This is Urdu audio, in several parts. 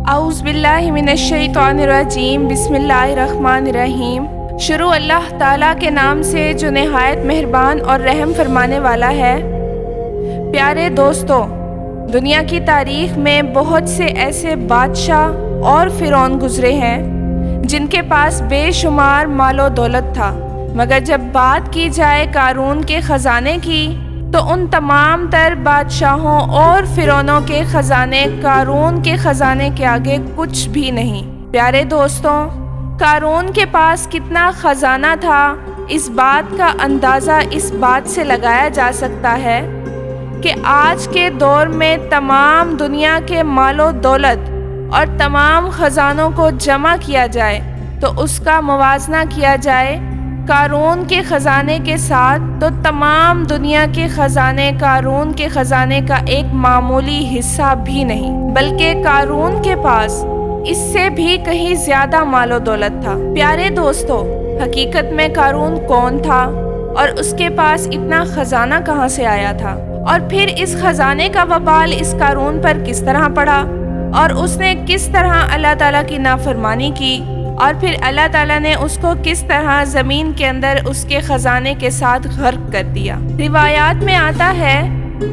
اعوذ باللہ من الشیطان الرجیم، بسم اللہ الرحمن الرحیم۔ شروع اللہ تعالیٰ کے نام سے جو نہایت مہربان اور رحم فرمانے والا ہے۔ پیارے دوستو، دنیا کی تاریخ میں بہت سے ایسے بادشاہ اور فرعون گزرے ہیں جن کے پاس بے شمار مال و دولت تھا، مگر جب بات کی جائے قارون کے خزانے کی تو ان تمام تر بادشاہوں اور فرعونوں کے خزانے قارون کے خزانے کے آگے کچھ بھی نہیں۔ پیارے دوستوں، قارون کے پاس کتنا خزانہ تھا، اس بات کا اندازہ اس بات سے لگایا جا سکتا ہے کہ آج کے دور میں تمام دنیا کے مال و دولت اور تمام خزانوں کو جمع کیا جائے تو اس کا موازنہ کیا جائے قارون کے خزانے کے ساتھ تو تمام دنیا کے خزانے قارون کے خزانے کا ایک معمولی حصہ بھی نہیں، بلکہ قارون کے پاس اس سے بھی کہیں زیادہ مال و دولت تھا۔ پیارے دوستو، حقیقت میں قارون کون تھا اور اس کے پاس اتنا خزانہ کہاں سے آیا تھا، اور پھر اس خزانے کا وبال اس قارون پر کس طرح پڑا، اور اس نے کس طرح اللہ تعالیٰ کی نافرمانی کی، اور پھر اللہ تعالیٰ نے اس کو کس طرح زمین کے اندر اس کے خزانے کے ساتھ غرق کر دیا۔ روایات میں آتا ہے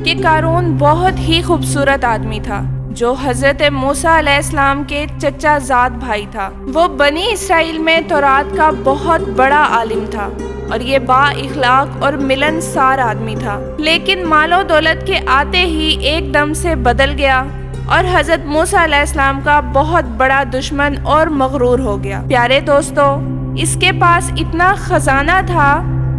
کہ قارون بہت ہی خوبصورت آدمی تھا جو حضرت موسیٰ علیہ السلام کے چچا زاد بھائی تھا۔ وہ بنی اسرائیل میں تورات کا بہت بڑا عالم تھا اور یہ با اخلاق اور ملنسار آدمی تھا، لیکن مال و دولت کے آتے ہی ایک دم سے بدل گیا اور حضرت موسیٰ علیہ السلام کا بہت بڑا دشمن اور مغرور ہو گیا۔ پیارے دوستو، اس کے پاس اتنا خزانہ تھا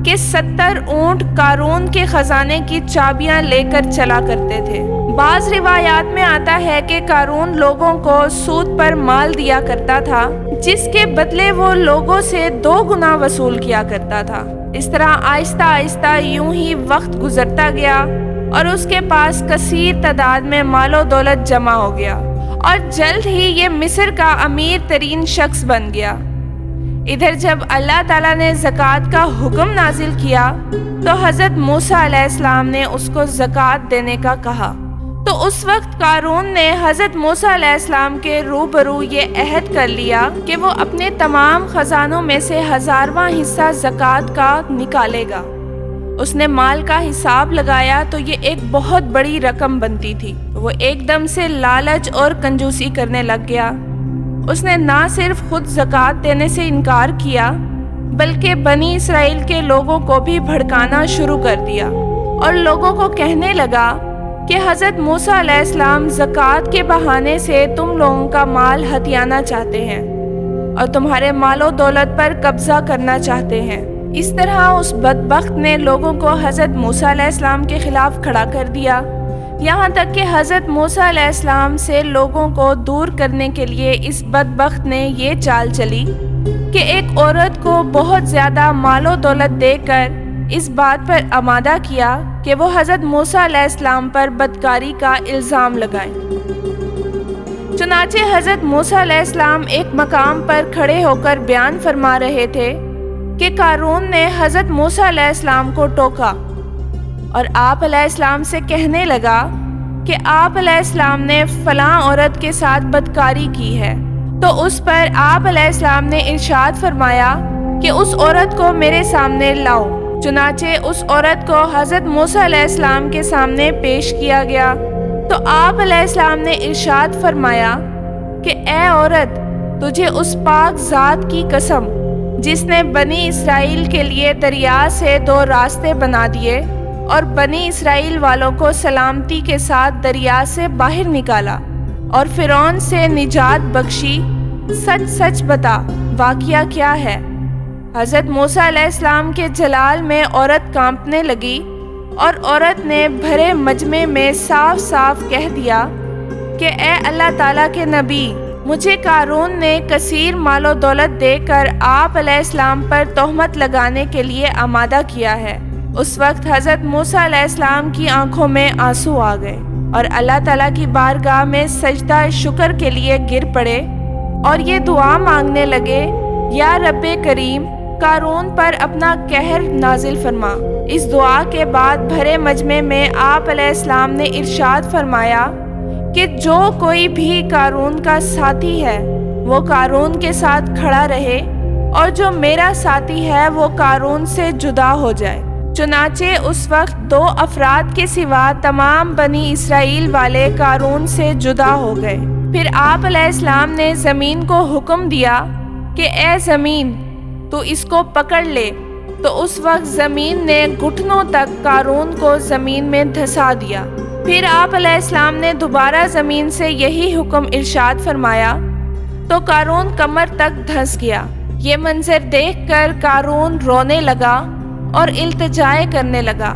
کہ 70 اونٹ قارون کے خزانے کی چابیاں لے کر چلا کرتے تھے۔ بعض روایات میں آتا ہے کہ قارون لوگوں کو سود پر مال دیا کرتا تھا، جس کے بدلے وہ لوگوں سے 2 گنا وصول کیا کرتا تھا۔ اس طرح آہستہ آہستہ یوں ہی وقت گزرتا گیا اور اس کے پاس کثیر تعداد میں مال و دولت جمع ہو گیا اور جلد ہی یہ مصر کا امیر ترین شخص بن گیا۔ ادھر جب اللہ تعالیٰ نے زکوٰۃ کا حکم نازل کیا تو حضرت موسیٰ علیہ السلام نے اس کو زکوٰۃ دینے کا کہا، تو اس وقت قارون نے حضرت موسیٰ علیہ السلام کے روبرو یہ عہد کر لیا کہ وہ اپنے تمام خزانوں میں سے 1000واں حصہ زکوٰۃ کا نکالے گا۔ اس نے مال کا حساب لگایا تو یہ ایک بہت بڑی رقم بنتی تھی۔ وہ ایک دم سے لالچ اور کنجوسی کرنے لگ گیا۔ اس نے نہ صرف خود زکوٰۃ دینے سے انکار کیا بلکہ بنی اسرائیل کے لوگوں کو بھی بھڑکانا شروع کر دیا اور لوگوں کو کہنے لگا کہ حضرت موسیٰ علیہ السلام زکوٰۃ کے بہانے سے تم لوگوں کا مال ہتھیانا چاہتے ہیں اور تمہارے مال و دولت پر قبضہ کرنا چاہتے ہیں۔ اس طرح اس بدبخت نے لوگوں کو حضرت موسیٰ علیہ السلام کے خلاف کھڑا کر دیا، یہاں تک کہ حضرت موسیٰ علیہ السلام سے لوگوں کو دور کرنے کے لیے اس بدبخت نے یہ چال چلی کہ ایک عورت کو بہت زیادہ مال و دولت دے کر اس بات پر آمادہ کیا کہ وہ حضرت موسیٰ علیہ السلام پر بدکاری کا الزام لگائیں۔ چنانچہ حضرت موسیٰ علیہ السلام ایک مقام پر کھڑے ہو کر بیان فرما رہے تھے کہ قارون نے حضرت موسیٰ علیہ السلام کو ٹوکا اور آپ علیہ السلام سے کہنے لگا کہ آپ علیہ السلام نے فلاں عورت کے ساتھ بدکاری کی ہے، تو اس پر آپ علیہ السلام نے ارشاد فرمایا کہ اس عورت کو میرے سامنے لاؤ۔ چنانچہ اس عورت کو حضرت موسیٰ علیہ السلام کے سامنے پیش کیا گیا تو آپ علیہ السلام نے ارشاد فرمایا کہ اے عورت، تجھے اس پاک ذات کی قسم جس نے بنی اسرائیل کے لیے دریا سے 2 راستے بنا دیے اور بنی اسرائیل والوں کو سلامتی کے ساتھ دریا سے باہر نکالا اور فرعون سے نجات بخشی، سچ سچ بتا واقعہ کیا ہے۔ حضرت موسیٰ علیہ السلام کے جلال میں عورت کانپنے لگی اور عورت نے بھرے مجمع میں صاف صاف کہہ دیا کہ اے اللہ تعالیٰ کے نبی، مجھے قارون نے کثیر مال و دولت دے کر آپ علیہ السلام پر تہمت لگانے کے لیے آمادہ کیا ہے۔ اس وقت حضرت موسیٰ علیہ السلام کی آنکھوں میں آنسو آ گئے اور اللہ تعالیٰ کی بارگاہ میں سجدہ شکر کے لیے گر پڑے اور یہ دعا مانگنے لگے، یا رب کریم، قارون پر اپنا قہر نازل فرما۔ اس دعا کے بعد بھرے مجمع میں آپ علیہ السلام نے ارشاد فرمایا کہ جو کوئی بھی قارون کا ساتھی ہے وہ قارون کے ساتھ کھڑا رہے اور جو میرا ساتھی ہے وہ قارون سے جدا ہو جائے۔ چنانچہ اس وقت 2 افراد کے سوا تمام بنی اسرائیل والے قارون سے جدا ہو گئے۔ پھر آپ علیہ السلام نے زمین کو حکم دیا کہ اے زمین تو اس کو پکڑ لے، تو اس وقت زمین نے گھٹنوں تک قارون کو زمین میں دھسا دیا۔ پھر آپ علیہ السلام نے دوبارہ زمین سے یہی حکم ارشاد فرمایا تو قارون کمر تک دھس گیا۔ یہ منظر دیکھ کر قارون رونے لگا اور التجائے کرنے لگا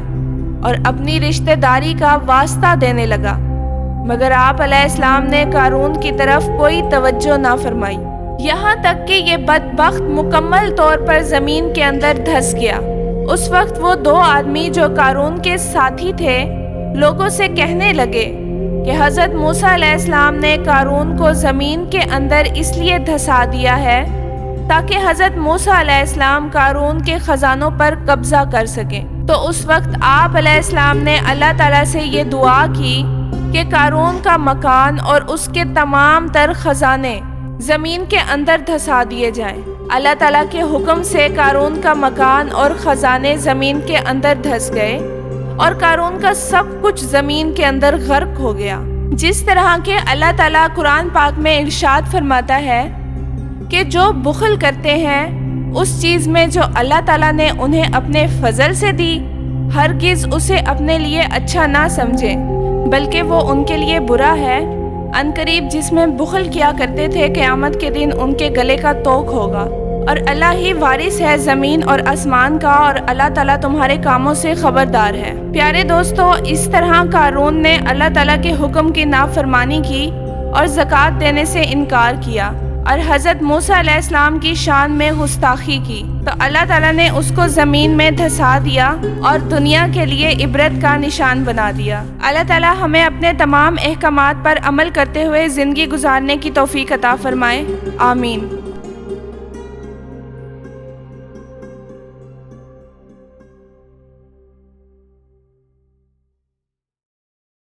اور اپنی رشتہ داری کا واسطہ دینے لگا، مگر آپ علیہ السلام نے قارون کی طرف کوئی توجہ نہ فرمائی، یہاں تک کہ یہ بدبخت مکمل طور پر زمین کے اندر دھس گیا۔ اس وقت وہ 2 آدمی جو قارون کے ساتھی تھے لوگوں سے کہنے لگے کہ حضرت موسیٰ علیہ السلام نے قارون کو زمین کے اندر اس لیے دھسا دیا ہے تاکہ حضرت موسیٰ علیہ السلام قارون کے خزانوں پر قبضہ کر سکیں۔ تو اس وقت آپ علیہ السلام نے اللہ تعالیٰ سے یہ دعا کی کہ قارون کا مکان اور اس کے تمام تر خزانے زمین کے اندر دھسا دیے جائیں۔ اللہ تعالیٰ کے حکم سے قارون کا مکان اور خزانے زمین کے اندر دھس گئے اور قارون کا سب کچھ زمین کے اندر غرق ہو گیا۔ جس طرح کہ اللہ تعالیٰ قرآن پاک میں ارشاد فرماتا ہے کہ جو بخل کرتے ہیں اس چیز میں جو اللہ تعالیٰ نے انہیں اپنے فضل سے دی، ہرگز اسے اپنے لیے اچھا نہ سمجھیں بلکہ وہ ان کے لیے برا ہے۔ عنقریب جس میں بخل کیا کرتے تھے قیامت کے دن ان کے گلے کا توق ہوگا، اور اللہ ہی وارث ہے زمین اور آسمان کا، اور اللہ تعالیٰ تمہارے کاموں سے خبردار ہے۔ پیارے دوستو، اس طرح قارون نے اللہ تعالیٰ کے حکم کی نافرمانی کی اور زکوٰۃ دینے سے انکار کیا اور حضرت موسیٰ علیہ السلام کی شان میں گستاخی کی، تو اللہ تعالیٰ نے اس کو زمین میں دھسا دیا اور دنیا کے لیے عبرت کا نشان بنا دیا۔ اللہ تعالیٰ ہمیں اپنے تمام احکامات پر عمل کرتے ہوئے زندگی گزارنے کی توفیق عطا فرمائے، آمین۔